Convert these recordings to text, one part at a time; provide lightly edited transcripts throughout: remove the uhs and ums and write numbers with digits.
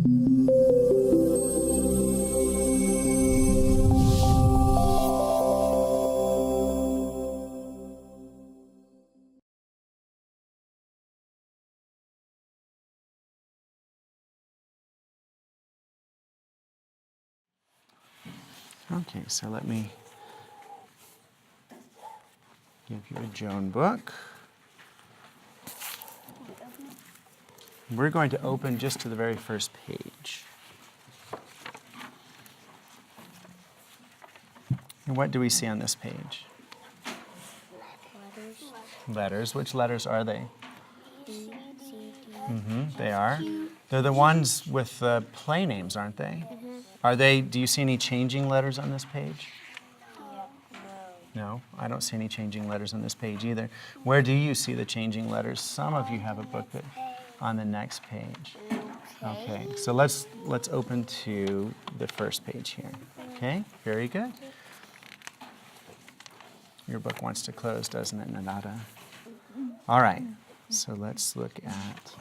Okay, so let me give you a Joan book. We're going to open just to the very first page. And what do we see on this page? Letters. Letters. Which letters are they? B, C, Mm-hmm, they are. They're the ones with the play names, aren't they? Are they, do you see any changing letters on this page? No, I don't see any changing letters on this page either. Where do you see the changing letters? Some of you have a book that on the next page. Okay, so let's open to the first page here. Okay, very good. Your book wants to close, doesn't it, Nanada? All right, so let's look at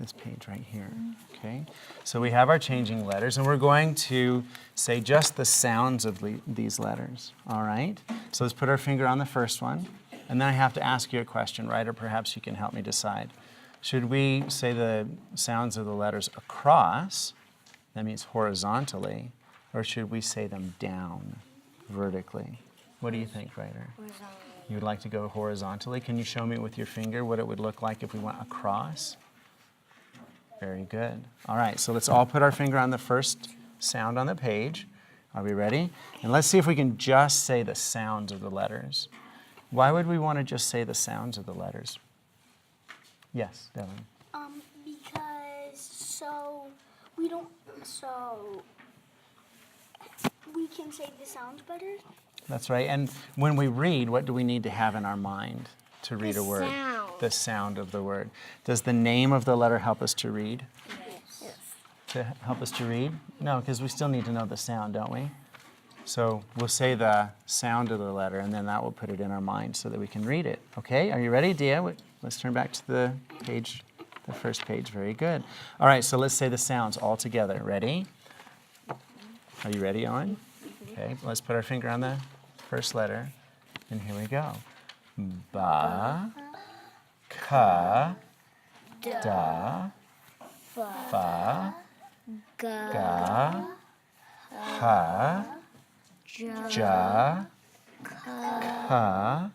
this page right here. Okay, so we have our changing letters, and we're going to say just the sounds of these letters. All right, so let's put our finger on the first one, and then I have to ask you a question, right? Or perhaps you can help me decide. Should we say the sounds of the letters across, that means horizontally, or should we say them down, vertically? What do you think, Ryder? horizontally. You would like to go horizontally? Can you show me with your finger what it would look like if we went across? Very good. All right, so let's all put our finger on the first sound on the page. Are we ready? And let's see if we can just say the sounds of the letters. Why would we want to just say the sounds of the letters? Yes, Devin. Because we can say the sounds better. That's right. And when we read, what do we need to have in our mind to read a word? Sound. The sound of the word. Does the name of the letter help us to read? Yes. To help us to read? No, because we still need to know the sound, don't we? So we'll say the sound of the letter, and then that will put it in our mind so that we can read it. Okay, are you ready, Dia? Let's turn back to the page, the first page. Very good. All right, so let's say the sounds all together. Ready? Are you ready, Owen? Okay, let's put our finger on the first letter, and here we go. Ba, ka, da, fa, ga, ha, ja, ka,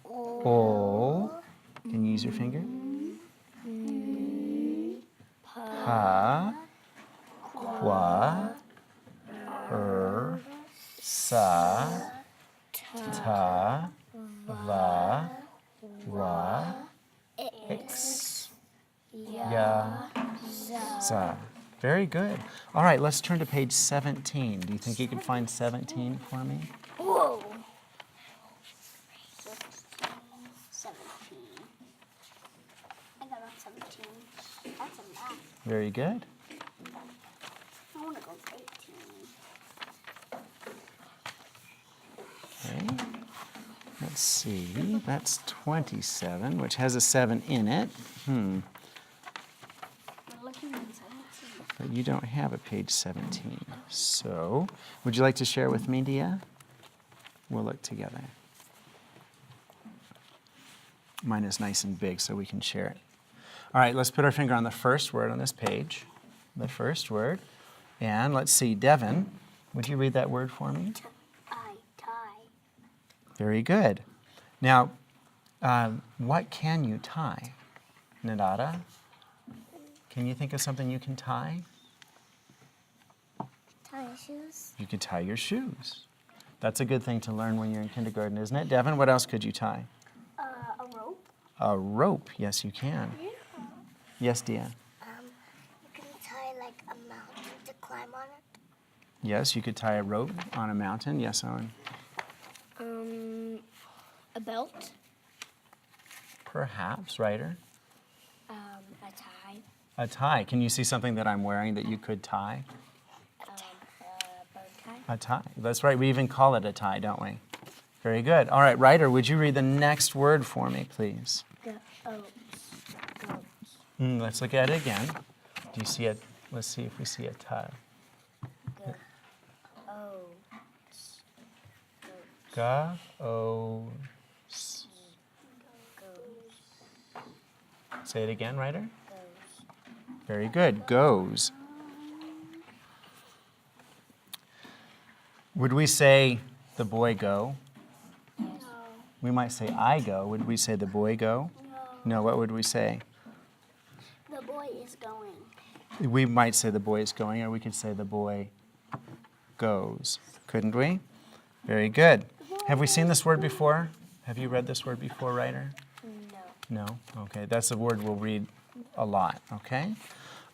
o. Can you use your finger? Pa, qua, sa, ta, va, wa, x, ya, za. Very good. All right, let's turn to page 17. Do you think you could find 17 for me? Whoa. 17. I got on 17. That's a math. Very good. I want to go 18. Okay. Let's see. That's 27, which has a 7 in it. We're looking at 17. But you don't have a page 17. So, would you like to share with me, Dia? We'll look together. Mine is nice and big, so we can share it. All right, let's put our finger on the first word on this page. The first word. And let's see, Devin, would you read that word for me? Tie. Very good. Now, what can you tie? Nadada? Can you think of something you can tie? Tie your shoes. You could tie your shoes. That's a good thing to learn when you're in kindergarten, isn't it? Devin, what else could you tie? A rope. A rope. Yes, you can. Yes, Dia. You can tie like a mountain to climb on it. Yes, you could tie a rope on a mountain. Yes, Owen. A belt. Perhaps, Ryder. A tie. A tie. Can you see something that I'm wearing that you could tie? A bow tie. A tie. That's right. We even call it a tie, don't we? Very good. All right, Ryder, would you read the next word for me, please? Goats. Let's look at it again. Do you see a Let's see if we see a T. Goes. Say it again, writer. Very good. Goes. Would we say the boy go? No. We might say I go. Would we say the boy go? No. No, what would we say? The boy is going. We might say the boy is going, or we could say the boy goes. Couldn't we? Very good. Have we seen this word before? Have you read this word before, writer? No. No? Okay, that's a word we'll read a lot, okay?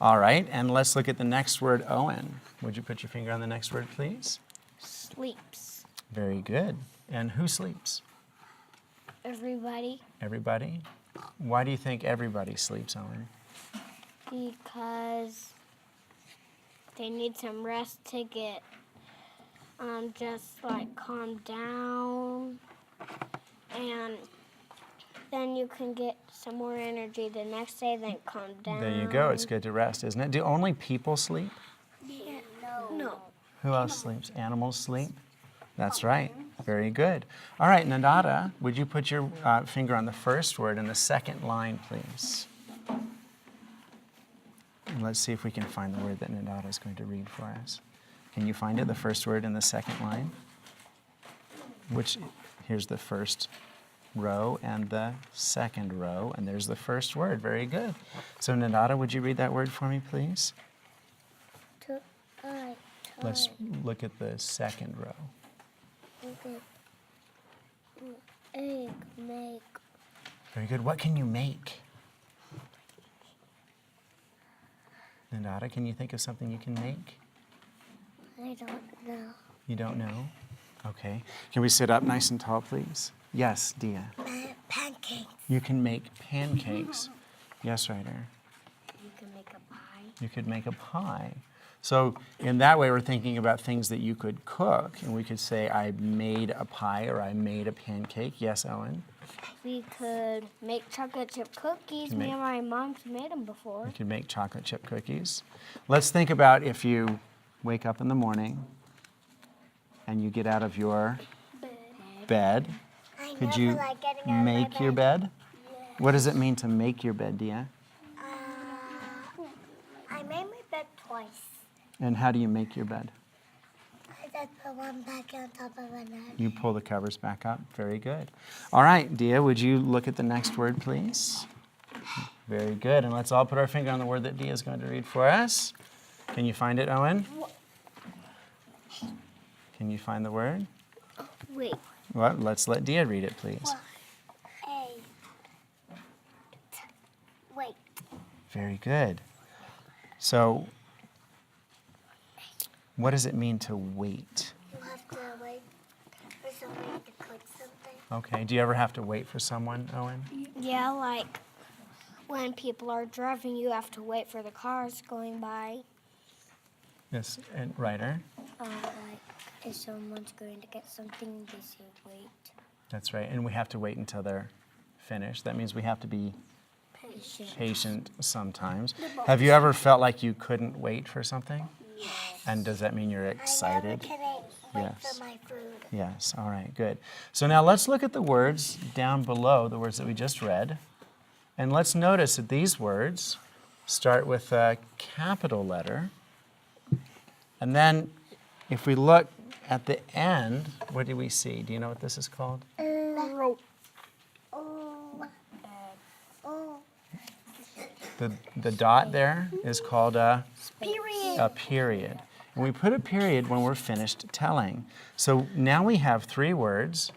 All right, and let's look at the next word, Owen. Would you put your finger on the next word, please? Sleeps. Very good. And who sleeps? Everybody. Everybody? Why do you think everybody sleeps, Owen? Because they need some rest to get just like calm down, and then you can get some more energy the next day, then calm down. There you go. It's good to rest, isn't it? Do only people sleep? Yeah. No. Who else sleeps? Animals sleep? That's right. Very good. All right, Nadada, would you put your finger on the first word in the second line, please? And let's see if we can find the word that Nadada is going to read for us. Can you find it, the first word in the second line? Here's the first row and the second row, and there's the first word. Very good. So Nadada, would you read that word for me, please? Let's look at the second row. Okay. Egg, make. Very good. What can you make? Nadada, can you think of something you can make? I don't know. You don't know? Okay. Can we sit up nice and tall, please? Yes, Dia. Pancakes. You can make pancakes. Yes, writer. You can make a pie. You could make a pie. So in that way, we're thinking about things that you could cook, and we could say, I made a pie or I made a pancake. Yes, Ellen? We could make chocolate chip cookies. Can Me make- and my mom's made them before. You could make chocolate chip cookies. Let's think about if you wake up in the morning and you get out of your bed. I Could never you like getting out make of my your bed? What does it mean to make your bed, Dia? I made my bed twice. And how do you make your bed? I just put one back on top of another. You pull the covers back up. Very good. All right, Dia, would you look at the next word, please? Very good. And let's all put our finger on the word that Dia is going to read for us. Can you find it, Owen? Can you find the word? Wait. Well, let's let Dia read it, please. Wait. Very good. So, what does it mean to wait? You have to wait for somebody to cook something. Okay. Do you ever have to wait for someone, Owen? Yeah, like when people are driving, you have to wait for the cars going by. Yes, and writer. Like if someone's going to get something, they say wait. That's right. And we have to wait until they're finished. That means we have to be patient sometimes. Have you ever felt like you couldn't wait for something? Yes. And does that mean you're excited? I never can wait Yes. for my food. Yes. All right, good. So now let's look at the words down below, the words that we just read. And let's notice that these words start with a capital letter. And then if we look at the end, what do we see? Do you know what this is called? Rope. The dot there is called a Period. period. And we put a period when we're finished telling. So now we have three words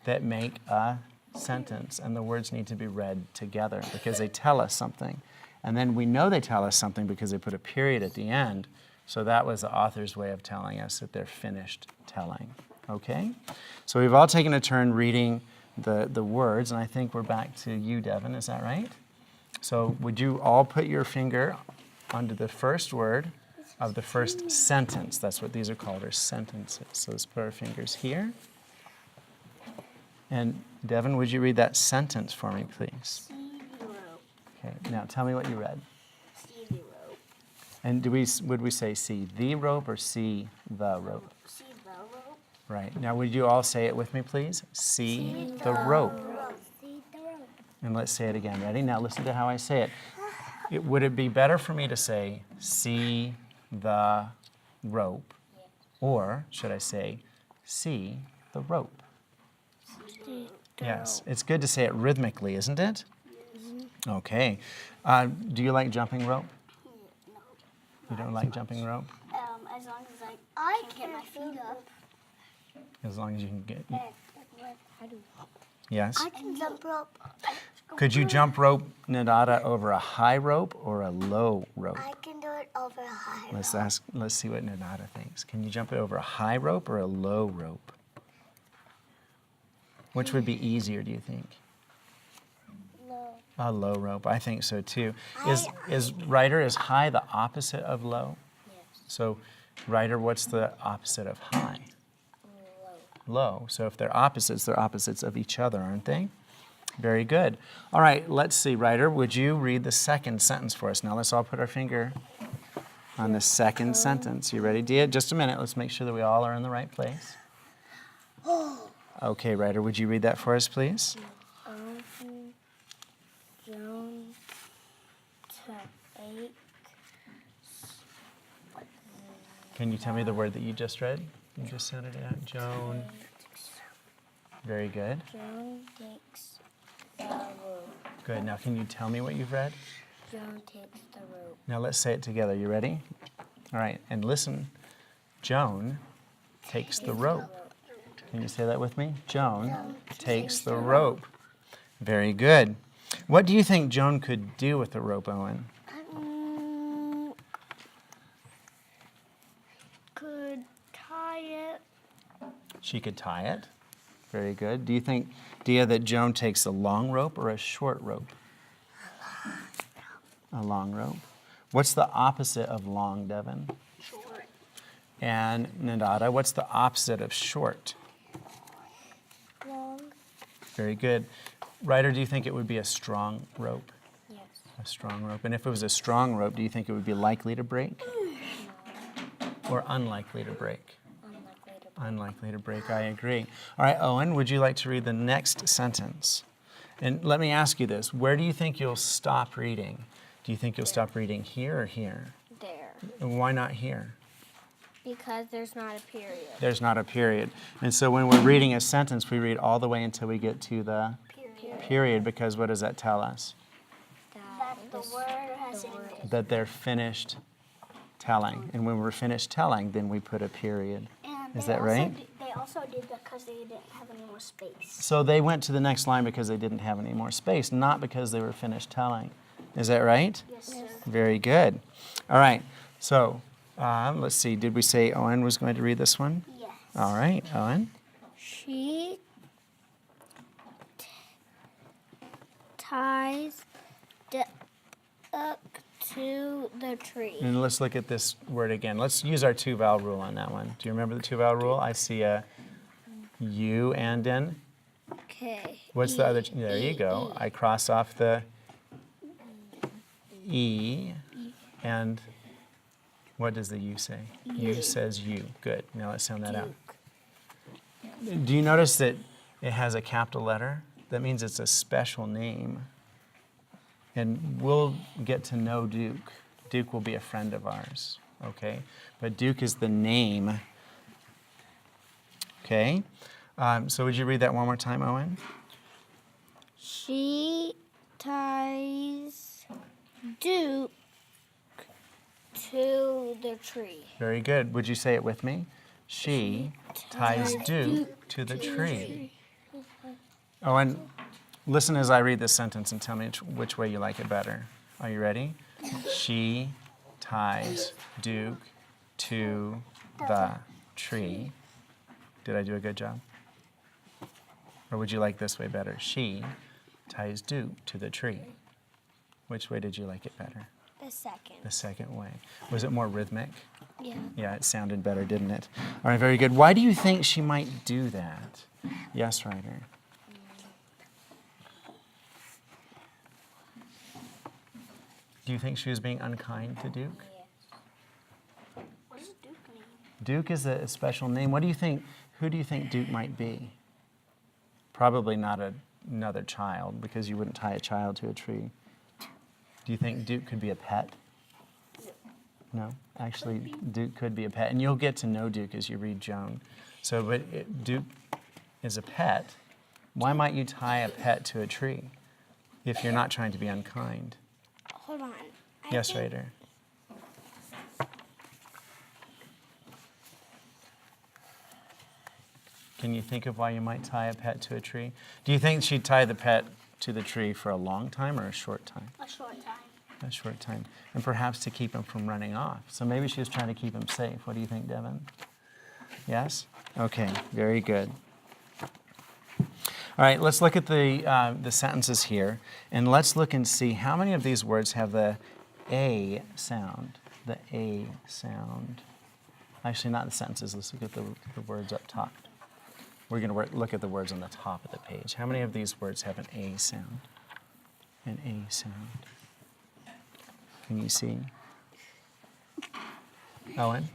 that make a sentence, and the words need to be read together because they tell us something. And then we know they tell us something because they put a period at the end. So that was the author's way of telling us that they're finished telling. Okay? So we've all taken a turn reading the words, and I think we're back to you, Devin. Is that right? So would you all put your finger onto the first word of the first sentence? That's what these are called, are sentences. So let's put our fingers here. And Devin, would you read that sentence for me, please? Okay, now tell me what you read. And would we say see the rope or see the rope? See the rope. Right. Now, would you all say it with me, please? See the rope. See the rope. And let's say it again. Ready? Now, listen to how I say it. Would it be better for me to say see the rope? Or should I say see the rope? Yes. It's good to say it rhythmically, isn't it? Okay. Do you like jumping rope? No. You don't like jumping rope? As long as I can get my feet up. As long as you can get. How do Yes. I can jump rope. Could you jump rope, Nadada, over a high rope or a low rope? I can do it over a high rope. Let's see what Nadada thinks. Can you jump it over a high rope or a low rope? Which would be easier, do you think? Low. A low rope. I think so too. Is Ryder, is high the opposite of low? Yes. So, Ryder, what's the opposite of high? Low. Low. So if they're opposites of each other, aren't they? Very good. All right, let's see. Ryder, would you read the second sentence for us? Now let's all put our finger on the second sentence. You ready, Dia? Just a minute. Let's make sure that we all are in the right place. Okay, Ryder, would you read that for us, please? Joan take. Can you tell me the word that you just read? You just sounded it out. Joan. Very good. Joan takes the rope. Good. Now, can you tell me what you've read? Joan takes the rope. Now, let's say it together. You ready? All right. And listen. Joan takes the rope. Can you say that with me? Joan takes the rope. Very good. What do you think Joan could do with the rope, Owen? Could tie it. She could tie it. Very good. Do you think, Dia, that Joan takes a long rope or a short rope? A long rope. What's the opposite of long, Devin? Short. And Nadada, what's the opposite of short? Long. Very good. Ryder, do you think it would be a strong rope? Yes. A strong rope. And if it was a strong rope, do you think it would be likely to break? Or unlikely to break? Unlikely to. Unlikely to break, I agree. All right, Owen, would you like to read the next sentence? And let me ask you this. Where do you think you'll stop reading? Do you think you'll stop reading here or here? There. And why not here? Because there's not a period. There's not a period. And so when we're reading a sentence, we read all the way until we get to the period, because what does that tell us? That the word has ended. That they're finished telling. And when we're finished telling, then we put a period. And Is that right? They also did that because they didn't have any more space. So they went to the next line because they didn't have any more space, not because they were finished telling. Is that right? Yes, sir. Very good. All right. So let's see. Did we say Owen was going to read this one? Yes. All right, Owen. She ties up to the tree. And let's look at this word again. Let's use our two-vowel rule on that one. Do you remember the two-vowel rule? I see a U and an. Okay. What's the other? There you go. I cross off the E, and what does the U say? U says U. Good. Now let's sound that out. Do you notice that it has a capital letter? That means it's a special name. And we'll get to know Duke. Duke will be a friend of ours, okay? But Duke is the name, okay? So would you read that one more time, Owen? She ties Duke to the tree. Very good. Would you say it with me? She ties Duke to the tree. Owen, listen as I read this sentence and tell me which way you like it better. Are you ready? She ties Duke to the tree. Did I do a good job? Or would you like this way better? She ties Duke to the tree. Which way did you like it better? The second. The second way. Was it more rhythmic? Yeah. Yeah, it sounded better, didn't it? All right, very good. Why do you think she might do that? Yes, Ryder. Do you think she was being unkind to Duke? Duke is a special name. What do you think? Who do you think Duke might be? Probably not another child, because you wouldn't tie a child to a tree. Do you think Duke could be a pet? No, actually, Duke could be a pet, and you'll get to know Duke as you read Joan. So, but Duke is a pet. Why might you tie a pet to a tree if you're not trying to be unkind? Hold on. Yes, Raider. Can you think of why you might tie a pet to a tree? Do you think she'd tie the pet to the tree for a long time or a short time? A short time. A short time. And perhaps to keep him from running off. So maybe she was trying to keep him safe. What do you think, Devin? Yes? Okay, very good. All right, let's look at the sentences here. And let's look and see how many of these words have the A sound. The A sound. Actually, not the sentences. Let's look at the words up top. We're going to look at the words on the top of the page. How many of these words have an A sound? An A sound. Can you see? Owen?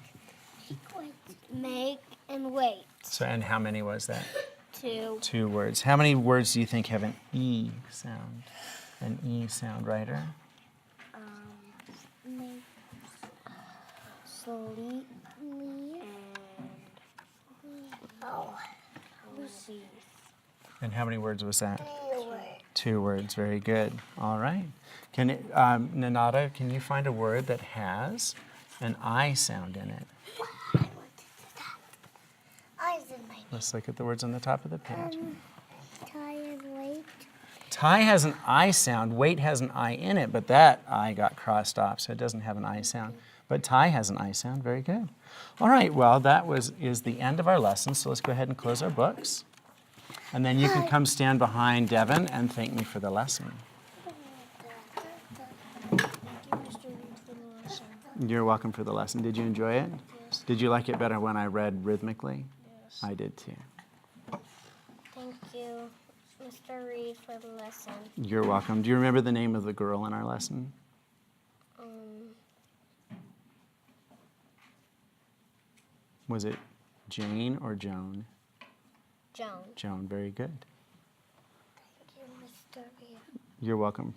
Make and wait. So, and how many was that? 2. 2 words. How many words do you think have an E sound? An E sound, Ryder? Make sleep and And how many words was that? 2 words. Very good. All right. Can it, Nanada, can you find a word that has an I sound in it? eyes in my Let's look at the words on the top of the page. tie and wait. Tie has an I sound. Wait has an I in it, but that I got crossed off, so it doesn't have an I sound. But tie has an I sound. Very good. All right. Well, that is the end of our lesson. So let's go ahead and close our books. And then you can come stand behind Devin and thank me for the lesson. Thank you, Mr. Reed, for the lesson. You're welcome for the lesson. Did you enjoy it? Yes. Did you like it better when I read rhythmically? Yes. I did too. Thank you, Mr. Reed, for the lesson. You're welcome. Do you remember the name of the girl in our lesson? Was it Jane or Joan? Joan. Joan, very good. Thank you, Mr. Reed. You're welcome.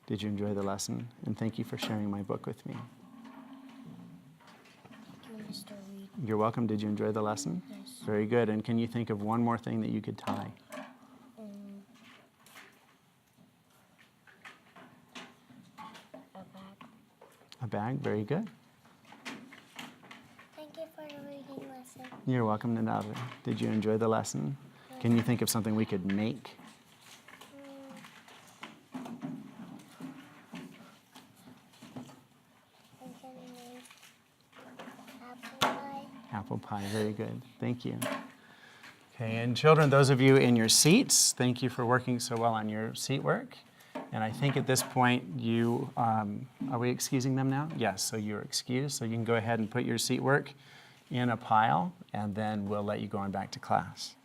Did you enjoy the lesson? And thank you for sharing my book with me. Thank you, Mr. Reed. You're welcome. Did you enjoy the lesson? Yes. Very good. And can you think of one more thing that you could tie? A bag. A bag? Very good. Thank you for the reading lesson. You're welcome, Nanada. Did you enjoy the lesson? Can you think of something we could make? I can make apple pie. Apple pie, very good. Thank you. Okay, and children, those of you in your seats, thank you for working so well on your seat work. And I think at this point, are we excusing them now? Yes, so you're excused. So you can go ahead and put your seat work in a pile, and then we'll let you go on back to class.